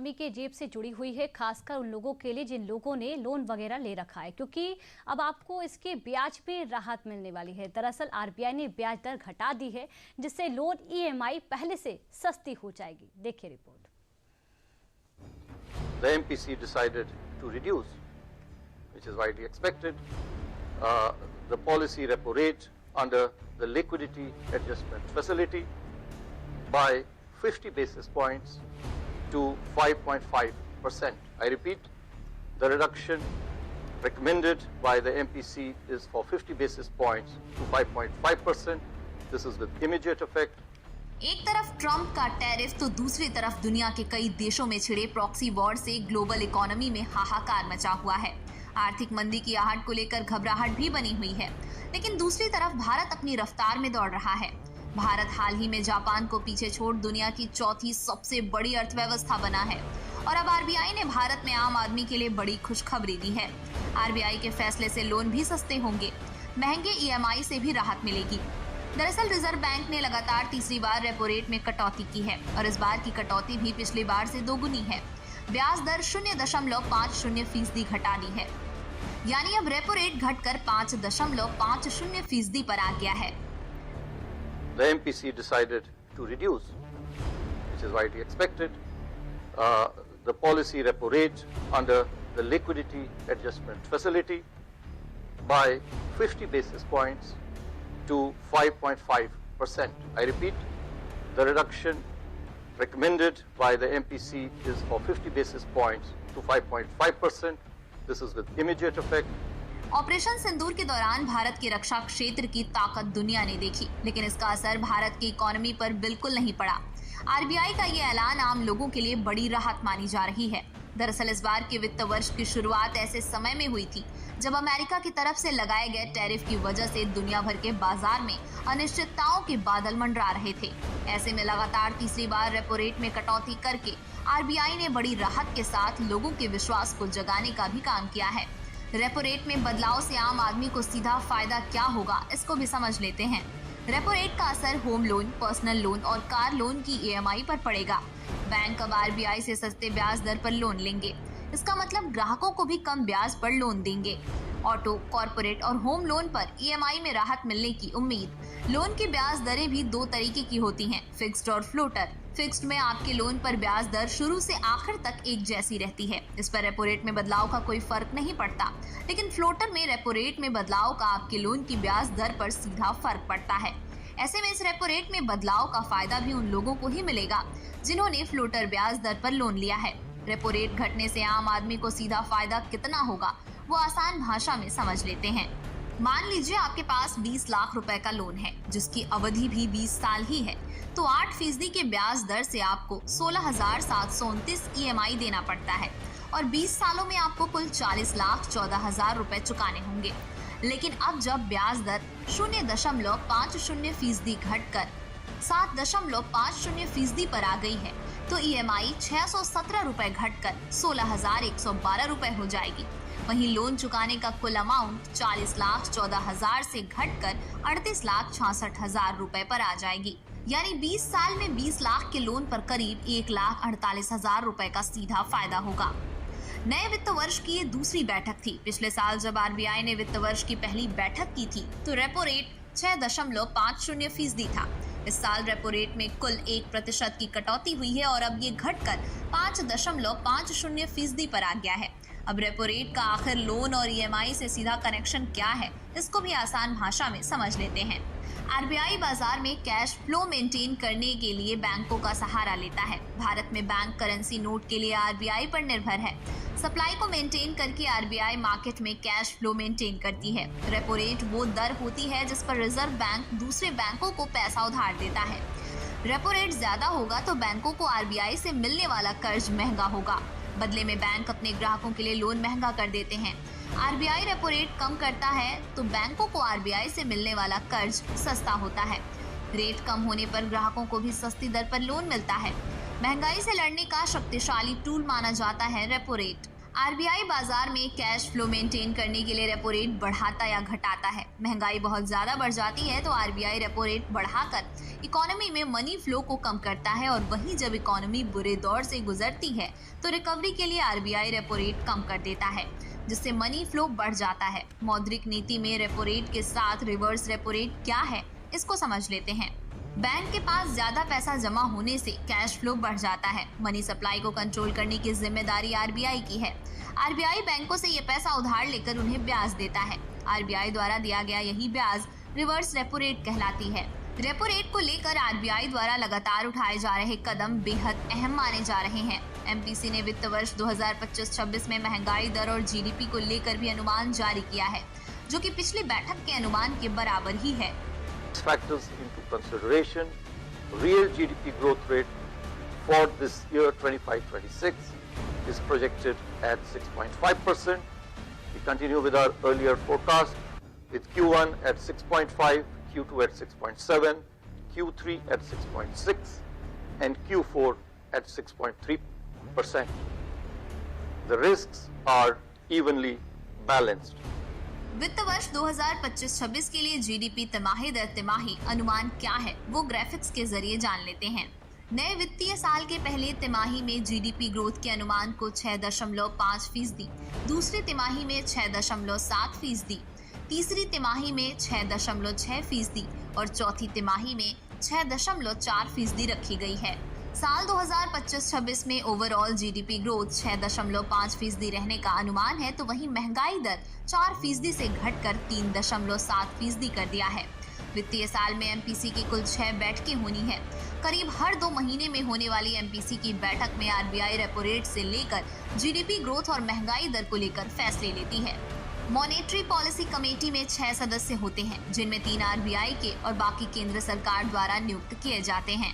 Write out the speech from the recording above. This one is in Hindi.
आदमी के जेब से जुड़ी हुई है, खासकर उन लोगों के लिए जिन लोगों ने लोन वगैरह ले रखा है, क्योंकि अब आपको इसके ब्याज पे राहत मिलने वाली है। दरअसल आरबीआई ने ब्याज दर घटा दी है, जिससे लोन ईएमआई पहले से सस्ती हो जाएगी। देखिए report. The MPC decided to reduce, which is widely expected, the policy repo rate under the liquidity adjustment facility by 50 basis points to 5.5%. I repeat, the reduction recommended by the MPC is for 50 basis points to 5.5%. This is with immediate effect. एक तरफ ट्रंप का टैरिफ तो दूसरी तरफ दुनिया के कई देशों में छिड़े प्रॉक्सी वॉर से ग्लोबल इकोनॉमी में हाहाकार मचा हुआ है। आर्थिक मंदी की आहट को लेकर घबराहट भी बनी हुई है, लेकिन दूसरी तरफ भारत अपनी रफ्तार में दौड़ रहा है। भारत हाल ही में जापान को पीछे छोड़ दुनिया की चौथी सबसे बड़ी अर्थव्यवस्था बना है और अब आरबीआई ने भारत में आम आदमी के लिए बड़ी खुशखबरी दी है। आरबीआई के फैसले से लोन भी सस्ते होंगे, महंगे ईएमआई से भी राहत मिलेगी। दरअसल रिजर्व बैंक ने लगातार तीसरी बार रेपो रेट में कटौती की है और इस बार की कटौती भी पिछली बार से दोगुनी है। ब्याज दर 0.50% घटा दी है, यानी अब रेपो रेट घटकर 5.50% पर आ गया है। The MPC decided to reduce, which is widely expected, the policy repo rate under the liquidity adjustment facility by 50 basis points to 5.5%. I repeat, the reduction recommended by the MPC is for 50 basis points to 5.5%. This is with immediate effect. Operation Sindoor के दौरान भारत के रक्षा क्षेत्र की ताकत दुनिया ने देखी, लेकिन इसका असर भारत की इकोनॉमी पर बिल्कुल नहीं पड़ा। आरबीआई का ये ऐलान आम लोगों के लिए बड़ी राहत मानी जा रही है। दरअसल इस बार के वित्त वर्ष की शुरुआत ऐसे समय में हुई थी जब अमेरिका की तरफ से लगाए गए टैरिफ की वजह से दुनिया भर के बाजार में अनिश्चितताओं के बादल मंडरा रहे थे। ऐसे में लगातार तीसरी बार रेपो रेट में कटौती करके आरबीआई ने बड़ी राहत के साथ लोगों के विश्वास को जगाने का भी काम किया है। रेपो रेट में बदलाव से आम आदमी को सीधा फायदा क्या होगा, इसको भी समझ लेते हैं। रेपो रेट का असर होम लोन, पर्सनल लोन और कार लोन की ईएमआई पर पड़ेगा। बैंक अब आरबीआई से सस्ते ब्याज दर पर लोन लेंगे। इसका मतलब ग्राहकों को भी कम ब्याज पर लोन देंगे। ऑटो, कॉर्पोरेट और होम लोन पर ईएमआई में राहत मिलने की उम्मीद। लोन की ब्याज दरें भी दो तरीके की होती हैं, फिक्स्ड और फ्लोटर। फिक्स्ड में आपके लोन पर ब्याज दर शुरू से आखिर तक एक जैसी रहती है, इस पर रेपो रेट में बदलाव का कोई फर्क नहीं पड़ता। लेकिन फ्लोटर में रेपो रेट में बदलाव का आपके लोन की ब्याज दर पर सीधा फर्क पड़ता है। ऐसे में इस रेपो रेट में बदलाव का फायदा भी उन लोगों को ही मिलेगा जिन्होंने फ्लोटर ब्याज दर पर लोन लिया है। रेपो रेट घटने से आम आदमी को सीधा फायदा कितना होगा, वो आसान भाषा में समझ लेते हैं। मान लीजिए आपके पास 20 लाख रुपए का लोन है, जिसकी अवधि भी 20 साल ही है, तो 8% के ब्याज दर से आपको 16,729 ईएमआई देना पड़ता है और 20 सालों में आपको कुल 40,14,000 रुपए चुकाने होंगे। लेकिन अब जब ब्याज दर 0.50% घटकर 7.50% पर आ गई है, तो ईएमआई 617 रुपए घटकर 16,112 रुपए हो जाएगी। वहीं लोन चुकाने का कुल अमाउंट 40,14,000 से घटकर 38,66,000 रुपए पर आ जाएगी। यानी 20 साल में 20 लाख के लोन पर करीब 1,48,000 रुपए का सीधा फायदा होगा। नए वित्त वर्ष की ये दूसरी बैठक थी। पिछले साल जब आरबीआई ने वित्त वर्ष की पहली बैठक की थी, तो रेपो रेट 6.50% था। इस साल रेपो रेट में कुल 1% की कटौती हुई है और अब ये घटकर 5.50% पर आ गया है। अब रेपो रेट का आखिर लोन और ईएमआई से सीधा कनेक्शन क्या है, इसको भी आसान भाषा में समझ लेते हैं। आरबीआई बाजार में कैश फ्लो मेंटेन करने के लिए बैंकों का सहारा लेता है। भारत में बैंक करेंसी नोट के लिए आरबीआई पर निर्भर है। सप्लाई को मेंटेन करके आरबीआई मार्केट में कैश फ्लो मेंटेन करती है। रेपो रेट वो दर होती है जिस पर रिजर्व बैंक दूसरे बैंकों को पैसा उधार देता है। रेपो रेट ज्यादा होगा तो बैंकों को आरबीआई से मिलने वाला कर्ज महंगा होगा। बदले में बैंक अपने ग्राहकों के लिए लोन महंगा कर देते हैं। आरबीआई रेपो रेट कम करता है तो बैंकों को आरबीआई से मिलने वाला कर्ज सस्ता होता है। रेट कम होने पर ग्राहकों को भी सस्ती दर पर लोन मिलता है। महंगाई से लड़ने का शक्तिशाली टूल माना जाता है रेपो रेट। आरबीआई बाजार में कैश फ्लो मेंटेन करने के लिए रेपो रेट बढ़ाता या घटाता है। महंगाई बहुत ज्यादा बढ़ जाती है तो आरबीआई रेपो रेट बढ़ाकर इकोनॉमी में मनी फ्लो को कम करता है, और वहीं जब इकोनॉमी बुरे दौर से गुजरती है तो रिकवरी के लिए आरबीआई रेपो रेट कम कर देता है, जिससे मनी फ्लो बढ़ जाता है। मौद्रिक नीति में रेपो रेट के साथ रिवर्स रेपो रेट क्या है, इसको समझ लेते हैं। बैंक के पास ज्यादा पैसा जमा होने से कैश फ्लो बढ़ जाता है। मनी सप्लाई को कंट्रोल करने की जिम्मेदारी आरबीआई की है। आरबीआई बैंकों से ये पैसा उधार लेकर उन्हें ब्याज देता है। आरबीआई द्वारा दिया गया यही ब्याज रिवर्स रेपो रेट कहलाती है। रेपो रेट को लेकर आरबीआई द्वारा लगातार उठाए जा रहे कदम बेहद अहम माने जा रहे हैं। एमपीसी ने वित्त वर्ष 2025-26 में महंगाई दर और जीडीपी को लेकर भी अनुमान जारी किया है, जो कि पिछली बैठक के अनुमान के बराबर ही है। Factors into consideration, real GDP growth rate for this year 25-26 is projected at 6.5%. We continue with our earlier forecast with Q1 at 6.5, Q2 at 6.7, Q3 at 6.6 and Q4 at 6.3%. The risks are evenly balanced. वित्त वर्ष 2025-26 के लिए जीडीपी तिमाही दर तिमाही अनुमान क्या है, वो ग्राफिक्स के जरिए जान लेते हैं। नए वित्तीय साल के पहले तिमाही में जीडीपी ग्रोथ के अनुमान को 6.5%, दूसरी तिमाही में 6.7%, तीसरी तिमाही में 6.6% और चौथी तिमाही में 6.4% रखी गई है। साल 2025-26 में ओवरऑल जीडीपी ग्रोथ 6.5% रहने का अनुमान है, तो वहीं महंगाई दर 4% से घटकर 3.7% कर दिया है। वित्तीय साल में एमपीसी की कुल 6 बैठकें होनी है। करीब हर 2 महीने में होने वाली एमपीसी की बैठक में आरबीआई रेपो रेट से लेकर जीडीपी ग्रोथ और महंगाई दर को लेकर फैसले लेती है। मॉनेटरी पॉलिसी कमेटी में 6 सदस्य होते हैं, जिनमें 3 आरबीआई के और बाकी केंद्र सरकार द्वारा नियुक्त किए जाते हैं।